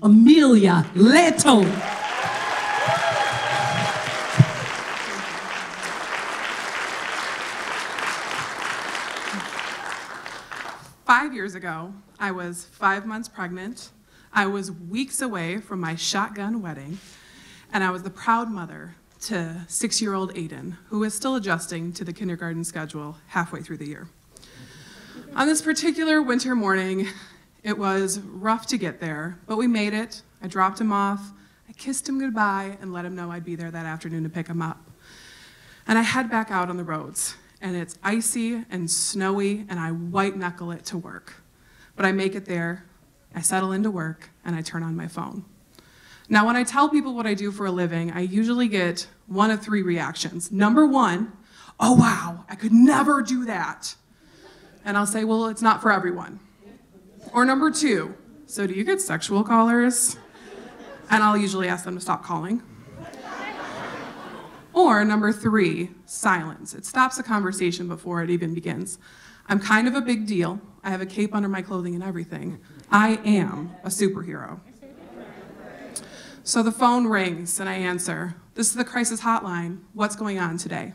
Amelia Lehto. 5 years ago, I was 5 months pregnant. I was weeks away from my shotgun wedding, and I was the proud mother to 6-year-old Aiden, who is still adjusting to the kindergarten schedule halfway through the year. On this particular winter morning, it was rough to get there, but we made it. I dropped him off, I kissed him goodbye, and let him know I'd be there that afternoon to pick him up. And I head back out on the roads, and it's icy and snowy, and I white knuckle it to work. But I make it there, I settle into work, and I turn on my phone. Now, when I tell people what I do for a living, I usually get one of 3 reactions. Number 1, oh wow, I could never do that. And I'll say, well, it's not for everyone. Or number 2, so do you get sexual callers? And I'll usually ask them to stop calling. Or number 3, silence. It stops the conversation before it even begins. I'm kind of a big deal. I have a cape under my clothing and everything. I am a superhero. So the phone rings and I answer. This is the crisis hotline. What's going on today?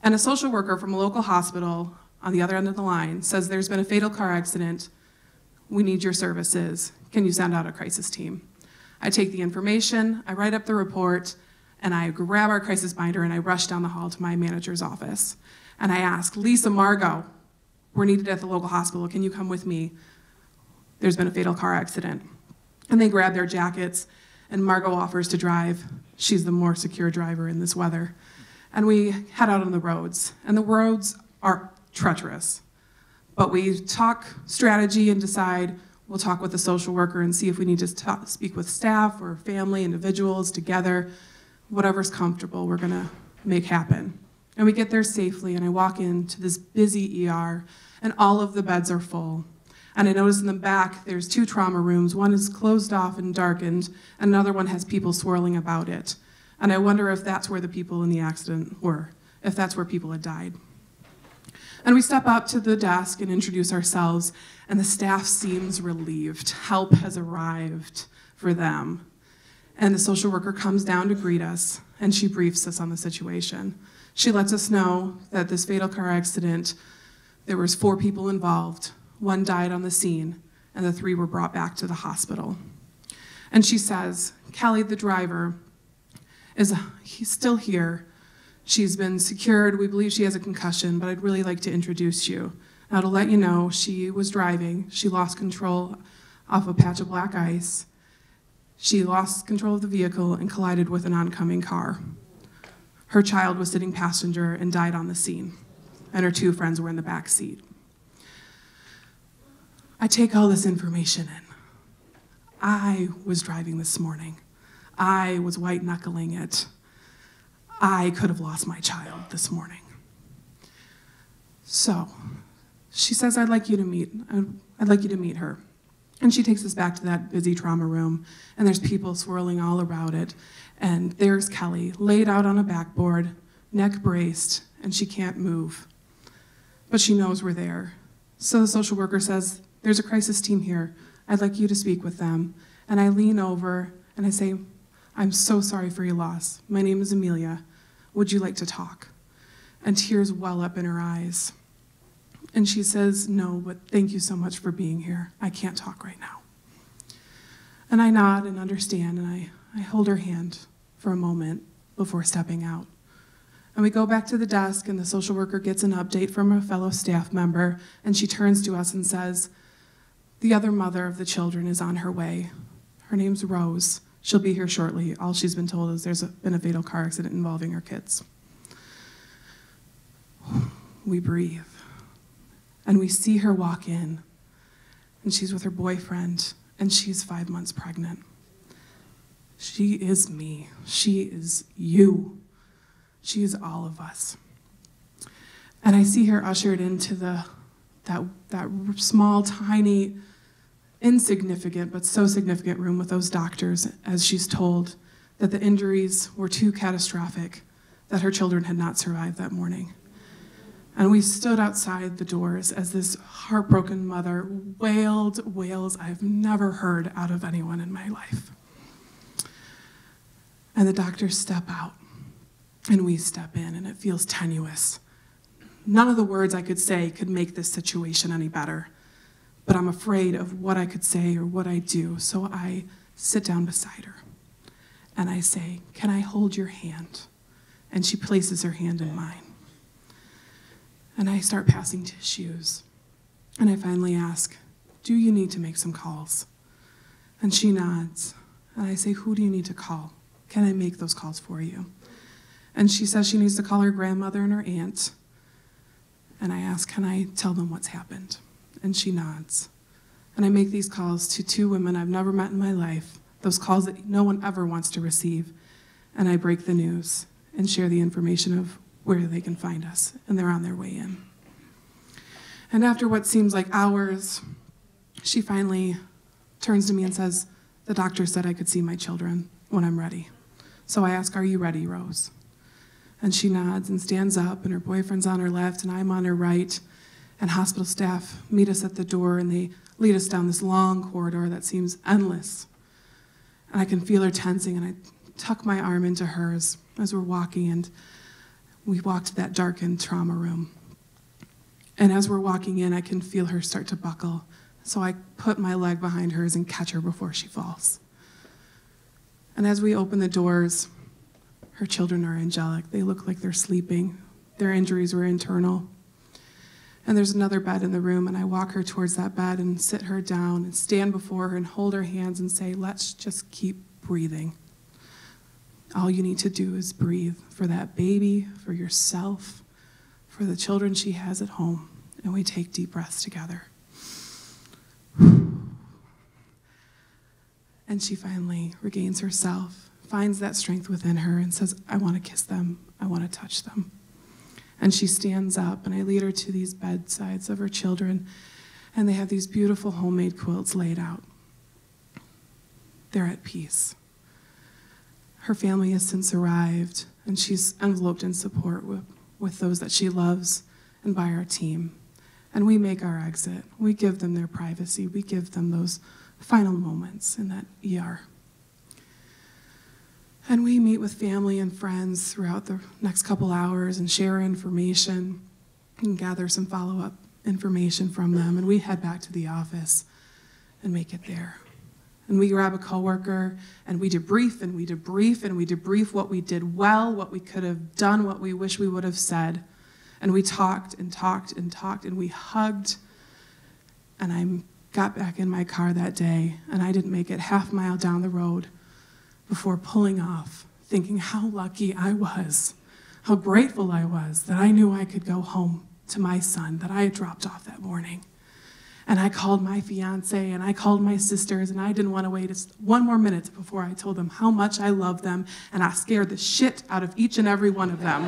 And a social worker from a local hospital on the other end of the line says there's been a fatal car accident. We need your services. Can you send out a crisis team? I take the information, I write up the report, and I grab our crisis binder and I rush down the hall to my manager's office. And I ask, Lisa, Margot, we're needed at the local hospital. Can you come with me? There's been a fatal car accident. And they grab their jackets, and Margot offers to drive. She's the more secure driver in this weather. And we head out on the roads. And the roads are treacherous. But we talk strategy and decide we'll talk with the social worker and see if we need to speak with staff or family, individuals together. Whatever's comfortable, we're gonna make happen. And we get there safely, and I walk into this busy ER, and all of the beds are full. And I notice in the back, there's 2 trauma rooms. One is closed off and darkened, and another one has people swirling about it. And I wonder if that's where the people in the accident were, if that's where people had died. And we step up to the desk and introduce ourselves, and the staff seems relieved. Help has arrived for them. And the social worker comes down to greet us, and she briefs us on the situation. She lets us know that this fatal car accident, there was 4 people involved. 1 died on the scene, and the 3 were brought back to the hospital. And she says, Kelly, the driver, he's still here. She's been secured. We believe she has a concussion, but I'd really like to introduce you. Now, to let you know, she was driving. She lost control off a patch of black ice. She lost control of the vehicle and collided with an oncoming car. Her child was sitting passenger and died on the scene, and her 2 friends were in the back seat. I take all this information in. I was driving this morning. I was white-knuckling it. I could have lost my child this morning. So, she says, I'd like you to meet her. And she takes us back to that busy trauma room, and there's people swirling all around it. And there's Kelly, laid out on a backboard, neck braced, and she can't move. But she knows we're there. So the social worker says, there's a crisis team here. I'd like you to speak with them. And I lean over and I say, I'm so sorry for your loss. My name is Amelia. Would you like to talk? And tears well up in her eyes. And she says, no, but thank you so much for being here. I can't talk right now. And I nod and understand, and I hold her hand for a moment before stepping out. And we go back to the desk, and the social worker gets an update from a fellow staff member, and she turns to us and says, the other mother of the children is on her way. Her name's Rose. She'll be here shortly. All she's been told is there's been a fatal car accident involving her kids. We breathe. And we see her walk in, and she's with her boyfriend, and she's 5 months pregnant. She is me. She is you. She is all of us. And I see her ushered into that small, tiny, insignificant, but so significant room with those doctors, as she's told that the injuries were too catastrophic, that her children had not survived that morning. And we stood outside the doors as this heartbroken mother wailed wails I've never heard out of anyone in my life. And the doctors step out, and we step in, and it feels tenuous. None of the words I could say could make this situation any better, but I'm afraid of what I could say or what I do, so I sit down beside her, and I say, "Can I hold your hand?" And she places her hand in mine. And I start passing tissues. And I finally ask, "Do you need to make some calls?" And she nods. And I say, "Who do you need to call? Can I make those calls for you?" And she says she needs to call her grandmother and her aunt. And I ask, "Can I tell them what's happened?" And she nods. And I make these calls to two women I've never met in my life, those calls that no one ever wants to receive. And I break the news and share the information of where they can find us, and they're on their way in. And after what seems like hours, she finally turns to me and says, "The doctor said I could see my children when I'm ready." So I ask, "Are you ready, Rose?" And she nods and stands up, and her boyfriend's on her left, and I'm on her right. And hospital staff meet us at the door, and they lead us down this long corridor that seems endless. And I can feel her tensing, and I tuck my arm into hers as we're walking, and we walk to that darkened trauma room. And as we're walking in, I can feel her start to buckle. So I put my leg behind hers and catch her before she falls. And as we open the doors, her children are angelic. They look like they're sleeping. Their injuries were internal. And there's another bed in the room, and I walk her towards that bed and sit her down and stand before her and hold her hands and say, "Let's just keep breathing. All you need to do is breathe for that baby, for yourself, for the children she has at home." And we take deep breaths together. And she finally regains herself, finds that strength within her, and says, "I want to kiss them. I want to touch them." And she stands up, and I lead her to these bedsides of her children, and they have these beautiful homemade quilts laid out. They're at peace. Her family has since arrived, and she's enveloped in support with those that she loves and by our team. And we make our exit. We give them their privacy. We give them those final moments in that ER. And we meet with family and friends throughout the next couple hours and share information and gather some follow-up information from them. And we head back to the office and make it there. And we grab a coworker, and we debrief, and we debrief, and we debrief what we did well, what we could have done, what we wish we would have said. And we talked and talked and talked, and we hugged. And I got back in my car that day, and I didn't make it half a mile down the road before pulling off, thinking how lucky I was, how grateful I was that I knew I could go home to my son that I had dropped off that morning. And I called my fiance, and I called my sisters, and I didn't want to wait one more minute before I told them how much I loved them, and I scared the shit out of each and every one of them.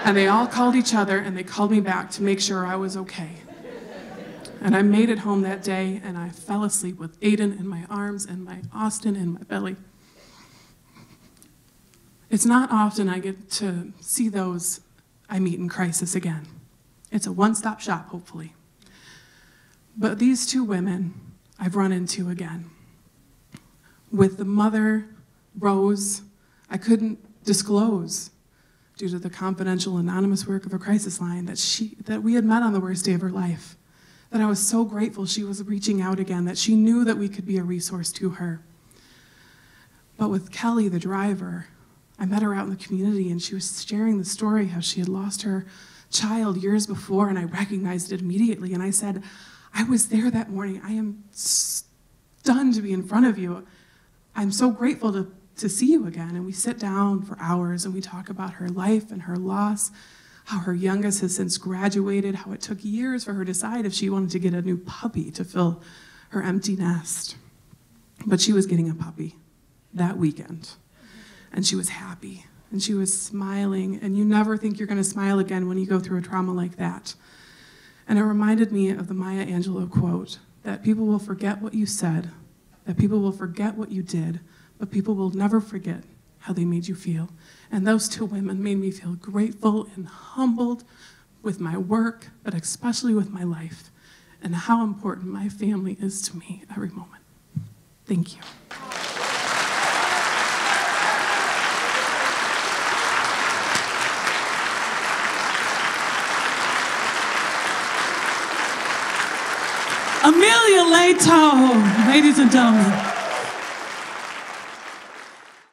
And they all called each other, and they called me back to make sure I was okay. And I made it home that day, and I fell asleep with Aiden in my arms and my Austin in my belly. It's not often I get to see those I meet in crisis again. It's a one-stop shop, hopefully. But these two women I've run into again. With the mother, Rose, I couldn't disclose due to the confidential anonymous work of a crisis line that we had met on the worst day of her life. That I was so grateful she was reaching out again, that she knew that we could be a resource to her. But with Kelly, the driver, I met her out in the community, and she was sharing the story how she had lost her child years before, and I recognized it immediately. And I said, "I was there that morning. I am stunned to be in front of you. I'm so grateful to see you again." And we sit down for hours, and we talk about her life and her loss, how her youngest has since graduated, how it took years for her to decide if she wanted to get a new puppy to fill her empty nest. But she was getting a puppy that weekend, and she was happy, and she was smiling, and you never think you're going to smile again when you go through a trauma like that. And it reminded me of the Maya Angelou quote, that people will forget what you said, that people will forget what you did, but people will never forget how they made you feel. And those two women made me feel grateful and humbled with my work, but especially with my life, and how important my family is to me every moment. Thank you. Amelia Lehto, ladies and gentlemen.